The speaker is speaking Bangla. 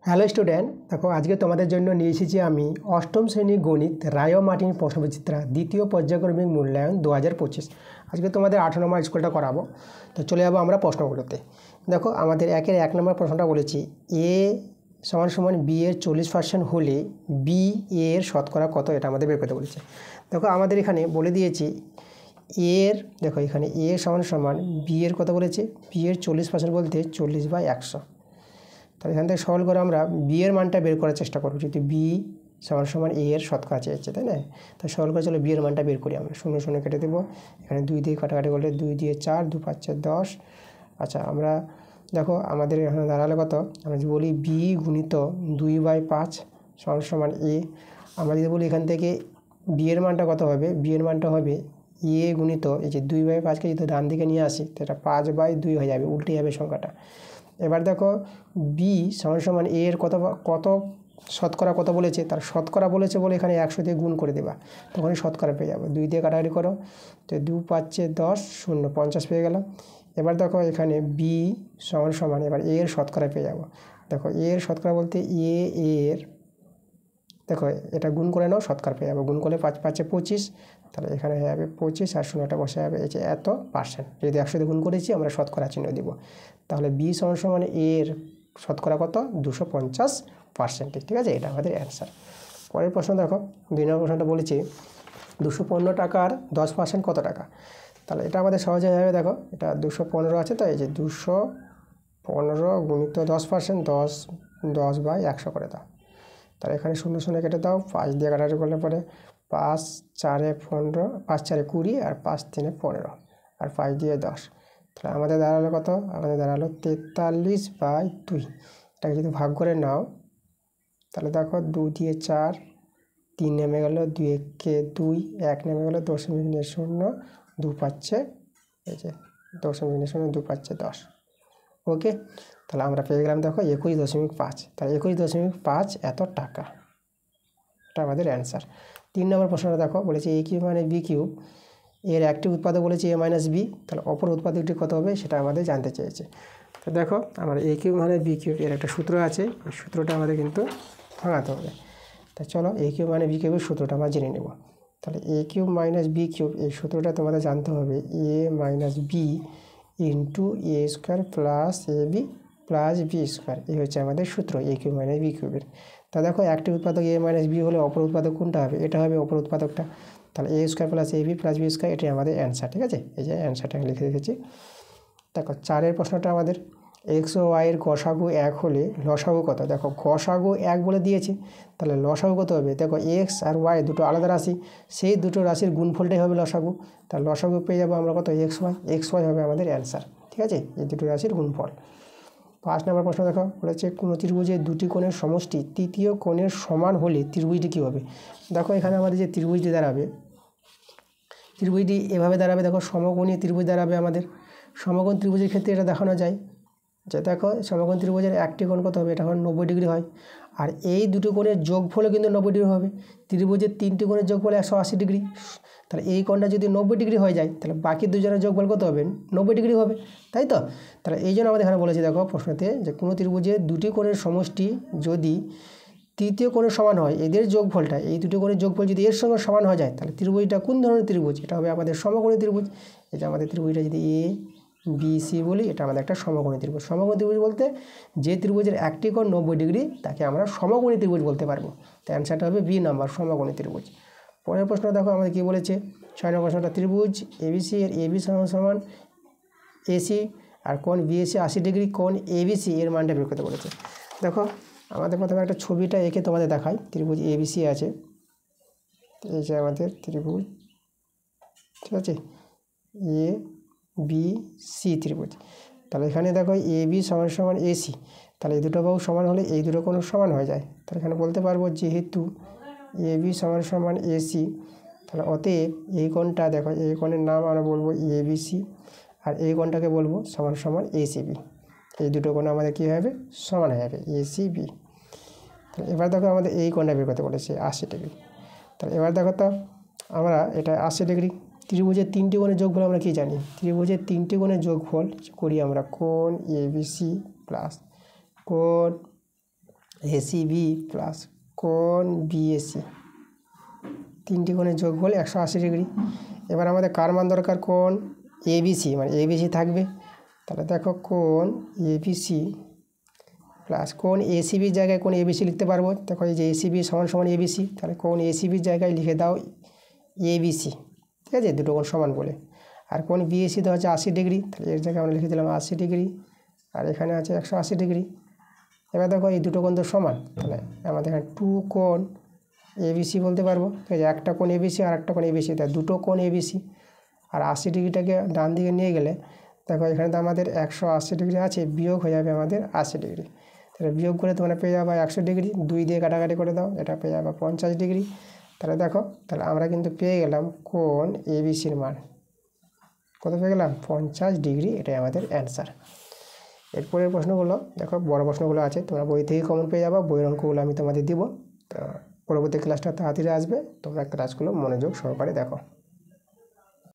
হ্যালো স্টুডেন্ট, দেখো আজকে তোমাদের জন্য নিয়ে এসেছি আমি অষ্টম শ্রেণী গণিত রায় ও মার্টিন প্রশ্নবিচিত্রা দ্বিতীয় পর্যায়ক্রমিক মূল্যায়ন 2025। আজকে তোমাদের 8 নম্বর স্কুলটা করাবো। তো চলে যাবো আমরা প্রশ্নগুলোতে। দেখো আমাদের একের 1 নম্বর প্রশ্নটা বলেছি এ সমান বি এর 40% হলে বি এর শতকরা কত, এটা আমাদের বের করতে বলেছে। দেখো আমাদের এখানে বলে দিয়েছি এর, দেখো এখানে এ সমান বি এর কত বলেছে, বি এর 40% বলতে 40/100। তাহলে এখান থেকে সরল করে আমরা বি এর মানটা বের করার চেষ্টা করব। যদি বি সমান এ এর শতকরা চেয়েছে, তাই না? তো সরল করে চলো বি এর মানটা বের করি আমরা। 0 0 কেটে দেবো, এখানে 2 দিয়ে কাটাকাটি করলে 2 দিয়ে 4, 2 5 10। আচ্ছা, আমরা দেখো আমাদের এখানে দাঁড়ালে কত, আমরা যদি বলি বি গুণিত 2/5 সমান এ। আমরা যদি বলি এখান থেকে বি এর মানটা কত হবে, বি এর মানটা হবে এ গুণিত এই যে 2/5কে যদি ডান দিকে নিয়ে আসি তো এটা 5/2 হয়ে যাবে, উল্টে যাবে সংখ্যাটা। এবার দেখো বি সমান এর কত শতকরা কত বলেছে, তার শতকরা বলেছে বলে এখানে 100 দিয়ে গুণ করে দেবা, তখনই শতকরা পেয়ে যাবো। 2 দিয়ে কাটাকাটি করো তো 2 5 10, 0 50 পেয়ে গেলাম। এবার দেখো এখানে বি সমান এবার এর শতকরা পেয়ে যাব। দেখো এর শতকরা বলতে এর, দেখো এটা গুণ করে নাও, শতকরা পেয়ে যাবো। গুণ করলে 5 5 25, তাহলে এখানে হয়ে যাবে 25 আর 0টা বসে যাবে এই যে এত %। যদি 100 দিয়ে গুণ করেছি আমরা শতকরা চিহ্ন দিব। তাহলে বি সমান এর শতকরা কত, 250%। ঠিক আছে, এটা আমাদের অ্যান্সার। পরের প্রশ্ন দেখো 2 নম্বর প্রশ্নটা বলেছি 215 টাকার 10% কত টাকা। তাহলে এটা আমাদের সহজে হয়ে যাবে। দেখো এটা 215 আছে, তো এই যে 215 গুণিত 10%, 10/100 করে দাও। তাহলে এখানে 0 0 কেটে দাও, 5 দিয়ে কাটাকাটি করলে পরে 5 4 15, 5 4 20 আর 5 3 15 আর 5 দিয়ে 10। তাহলে আমাদের দাঁড়ালো কত, আমাদের দাঁড়ালো 43/2। এটাকে যদি ভাগ করে নাও তাহলে দেখো 2 দিয়ে 4, 3 নেমে গেল, 2 একে 2, 1 নেমে গেল, 0.0, 2 5 এই যে 0.0, 2 5 10। ওকে, তাহলে আমরা পেয়ে গেলাম দেখো 21.5। তাহলে 21.5 এত টাকা, এটা আমাদের অ্যান্সার। 3 নম্বর প্রশ্নটা দেখো বলেছে এ কিউব মানে বি কিউব এর একটি উৎপাদক বলেছে এ মাইনাস বি, তাহলে অপর উৎপাদকটি কত হবে সেটা আমাদের জানতে চেয়েছে। তো দেখো আমার এ কিউব মানে বি কিউব এর একটা সূত্র আছে, এই সূত্রটা আমাদের কিন্তু ভাঙাতে হবে। তা চলো এ কিউব মানে বি কিউবের সূত্রটা আমরা জেনে নেব। তাহলে এ কিউব মাইনাস বি কিউব এই সূত্রটা তোমাদের জানতে হবে এ minus B into A square plus A B plus B square, এই হচ্ছে আমাদের সূত্র এ কিউব মাইনাস বি কিউবের। তা দেখো একটি উৎপাদক এ মাইনাস বি হলে অপর উৎপাদক কোনটা হবে, এটা হবে অপর উৎপাদকটা। তাহলে এ square plus A B plus B square, এটাই আমাদের অ্যান্সার। ঠিক আছে, এই যে অ্যান্সারটা লিখে রেখেছি। দেখো 4 প্রশ্নটা আমাদের এক্স ও ওয়াইয়ের গসাগু 1 হলে লসাগু কত। দেখো গসাগু 1 বলে দিয়েছে, তাহলে লসাগু কত হবে। দেখো এক্স আর ওয়াই দুটো আলাদা রাশি, সেই দুটো রাশির গুণফলটাই হবে লসাগু। তাহলে লসাগু পেয়ে যাবো আমরা কত, এক্স ওয়াই হবে আমাদের অ্যান্সার। ঠিক আছে, এই দুটো রাশির গুণফল। 5 নম্বর প্রশ্ন দেখো বলেছে কোনো ত্রিভুজের দুটি কোণের সমষ্টি তৃতীয় কোণের সমান হলে ত্রিভুজটি কী হবে। দেখো এখানে আমাদের যে ত্রিভুজটি দাঁড়াবে, ত্রিভুজটি এভাবে দাঁড়াবে। দেখো সমকোণী ত্রিভুজ দাঁড়াবে আমাদের। সমকোণ ত্রিভুজের ক্ষেত্রে এটা দেখানো যায় যে দেখো সমকোণ ত্রিভুজের একটি কোণ কত হবে, এটা এখন 90 ডিগ্রি হয়। আর এই দুটো কোণের যোগফলও কিন্তু 90 ডিগ্রি হবে। ত্রিভুজের 3টি কোণের যোগফল 180 ডিগ্রি। তাহলে এই কোণটা যদি 90 ডিগ্রি হয়ে যায় তাহলে বাকি দুজনের যোগফল কত হবে, 90 ডিগ্রি হবে, তাই তো। তাহলে এই জন্য আমাদের এখানে বলেছে দেখো প্রশ্নতে যে কোনো ত্রিভুজের দুটি কোণের সমষ্টি যদি তৃতীয় কোণের সমান হয়, এদের যোগফলটা, এই দুটো কোণের যোগফল যদি এর সঙ্গে সমান হয়ে যায় তাহলে ত্রিভুজটা কোন ধরনের ত্রিভুজ, এটা হবে আমাদের সমকোণী ত্রিভুজ। এই যে আমাদের ত্রিভুজটা যদি এ বি সি বলি, এটা আমাদের একটা সমকোণী ত্রিভুজ। সমকোণী ত্রিভুজ বলতে যে ত্রিভুজের একটি কোণ 90 ডিগ্রি তাকে আমরা সমকোণী ত্রিভুজ বলতে পারবো। তো অ্যান্সারটা হবে বি নাম্বার, সমকোণী ত্রিভুজ। পরের প্রশ্ন দেখো আমাদের কী বলেছে 6 নম্বর প্রশ্নটা ত্রিভুজ এবিসি এর এবি সমান এসি আর কোণ বিএসি 80 ডিগ্রি, কোণ এবিসি এর মানটা বের করতে বলেছে। দেখো আমাদের প্রথমে একটা ছবিটা এঁকে তোমাদের দেখাই। ত্রিভুজ এবিসি আছে, এই যে আমাদের ত্রিভুজ, ঠিক আছে, এ বি সি ত্রিভুজ। তাহলে এখানে দেখো এ বি সমান এসি, তাহলে এই দুটো বাহু সমান হলে এই দুটো কোণ সমান হয়ে যায়। তাহলে এখানে বলতে পারবো যেহেতু এ বি সমান এসি, তাহলে অতএব এই কোণটা দেখো, এই কোণের নাম আমরা বলবো এবিসি আর এই কোণটাকে বলবো সমান এসিবি। এই দুটো কোণ আমাদের কী হবে, সমান হয়ে যাবে, এসিবি। তাহলে এবার দেখো আমাদের এই কোণটা বের করতে বলেছে 80 ডিগ্রি। তাহলে এবার দেখো তো আমরা এটা 80 ডিগ্রি, ত্রিভুজের 3টি কোণের যোগফল আমরা কী জানি, ত্রিভুজের 3টি কোণের যোগফল করি আমরা কোণ এবিসি প্লাস কোণ এসিবি প্লাস কোণ বিএসি, তিনটি কোণের যোগফল 180 ডিগ্রি। এবার আমাদের কার মান দরকার? কোণ এবিসি, মানে এবিসি থাকবে। তাহলে দেখো কোণ এবিসি প্লাস কোণ এসিবির জায়গায় কোণ এবিসি লিখতে পারবো। দেখো এই যে এসিবি সমান সমান এবিসি, তাহলে কোণ এসিবির জায়গায় লিখে দাও এবিসি, ঠিক আছে, দুটো কোণ সমান বলে। আর কোণ বিএসি দেওয়া হচ্ছে 80 ডিগ্রি, তাহলে এর জায়গায় আমরা লিখে দিলাম 80 ডিগ্রি, আর এখানে আছে 180 ডিগ্রি। এবার দেখো এই দুটো কোণ তো সমান, তাহলে আমাদের এখানে টু কোণ এবিসি বলতে পারবো। ঠিক আছে, একটা কোণ এবিসি আর একটা কোণ এবিসি, তাই দুটো কোণ এবিসি। আর 80 ডিগ্রিটাকে ডান দিকে নিয়ে গেলে দেখো এখানে তো আমাদের 180 ডিগ্রি আছে, বিয়োগ হয়ে যাবে আমাদের 80 ডিগ্রি। তাহলে বিয়োগ করে তোমরা পেয়ে যাবে 100 ডিগ্রি, 2 দিয়ে কাটাকাটি করে দাও, এটা পেয়ে যাবে 50 ডিগ্রি। তাহলে দেখো, তাহলে আমরা কিন্তু পেয়ে গেলাম কোণ এবিসির মান কত পেয়ে গেলাম? 50 ডিগ্রি। এটাই আমাদের অ্যান্সার। এরপরের প্রশ্নগুলো দেখো, বড় প্রশ্নগুলো আছে, তোমরা বই থেকে কমন পেয়ে যাবে। বইয়ের অঙ্কগুলো আমি তোমাদের দিব। তো পরবর্তী ক্লাসটা তাড়াতাড়ি আসবে, তোমরা ক্লাসগুলো মনোযোগ সহকারে দেখো।